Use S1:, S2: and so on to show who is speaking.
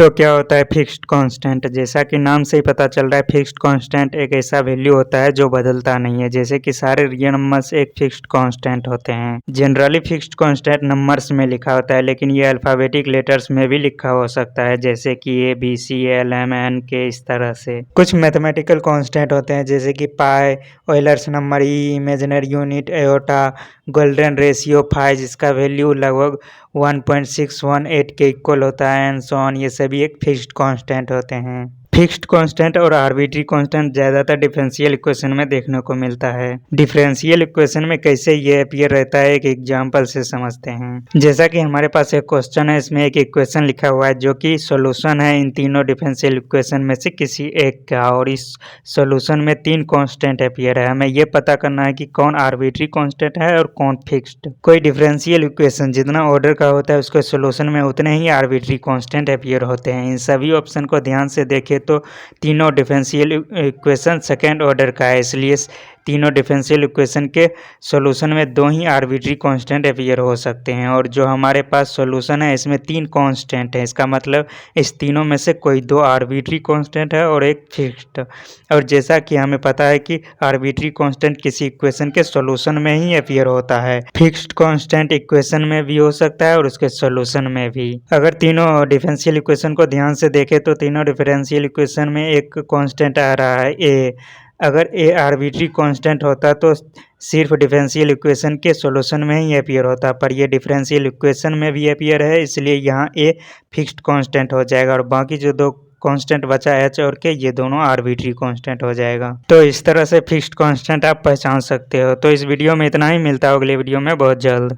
S1: तो क्या होता है फिक्स्ड कांस्टेंट? जैसा कि नाम से ही पता चल रहा है, फिक्स्ड कांस्टेंट एक ऐसा वैल्यू होता है जो बदलता नहीं है। जैसे कि सारे रियल नंबर्स एक फिक्स्ड कांस्टेंट होते हैं। जनरली फिक्स्ड कांस्टेंट नंबर्स में लिखा होता है, लेकिन ये अल्फाबेटिक लेटर्स में भी लिखा हो सकता है, जैसे कि ABCLMNK, इस तरह से। कुछ मैथमेटिकल कांस्टेंट होते हैं, जैसे कि pi, Euler's number, imaginary unit, iota, golden ratio, phi, जिसका वैल्यू लगभग 1.618 के इक्वल होता है, एंड सो ऑन। ये सभी एक फिक्स्ड कांस्टेंट होते हैं। फिक्स्ड कांस्टेंट और आर्बिट्री कांस्टेंट ज़्यादातर डिफरेंशियल इक्वेशन में देखने को मिलता है। डिफरेंशियल इक्वेशन में कैसे ये अपीयर रहता है, एक एग्जांपल से समझते हैं। जैसा कि हमारे पास एक क्वेश्चन है, इसमें एक इक्वेशन लिखा हुआ है जो कि सॉल्यूशन है इन तीनों डिफरेंशियल इक्वेशन में से किसी एक का, और इस सॉल्यूशन में 3 कांस्टेंट अपीयर है। हमें ये पता करना है कि कौन आर्बिट्री कांस्टेंट है और कौन फिक्स्ड। कोई डिफरेंशियल इक्वेशन जितना ऑर्डर का होता है, उसके सॉल्यूशन में उतने ही आर्बिट्री कांस्टेंट अपीयर होते हैं। इन सभी ऑप्शन को ध्यान से देखें तो तीनों डिफरेंशियल इक्वेशन सेकेंड ऑर्डर का है, इसलिए तीनों डिफरेंशियल इक्वेशन के सॉल्यूशन में 2 ही आर्बिट्री कांस्टेंट अपीयर हो सकते हैं। और जो हमारे पास सॉल्यूशन है, इसमें 3 कांस्टेंट है। इसका मतलब इस तीनों में से कोई 2 आर्बिट्री कांस्टेंट है और एक फिक्स्ड। और जैसा कि हमें पता है कि आर्बिट्री कांस्टेंट किसी इक्वेशन के सॉल्यूशन में ही अपीयर होता है, फिक्स्ड कांस्टेंट इक्वेशन में भी हो सकता है और उसके सॉल्यूशन में भी। अगर तीनों डिफरेंशियल इक्वेशन को ध्यान से देखें तो तीनों डिफरेंशियल इक्वेशन में एक कांस्टेंट आ रहा है ए। अगर ए आर्बिट्री कांस्टेंट होता तो सिर्फ डिफरेंशियल इक्वेशन के सॉल्यूशन में ही अपीयर होता, पर ये डिफरेंशियल इक्वेशन में भी अपीयर है, इसलिए यहाँ ए फिक्स्ड कांस्टेंट हो जाएगा और बाकी जो 2 कांस्टेंट बचा एच और के, ये दोनों आर्बिट्री कांस्टेंट हो जाएगा। तो इस तरह से फिक्स्ड कांस्टेंट आप पहचान सकते हो। तो इस वीडियो में इतना ही, मिलता है अगले वीडियो में बहुत जल्द।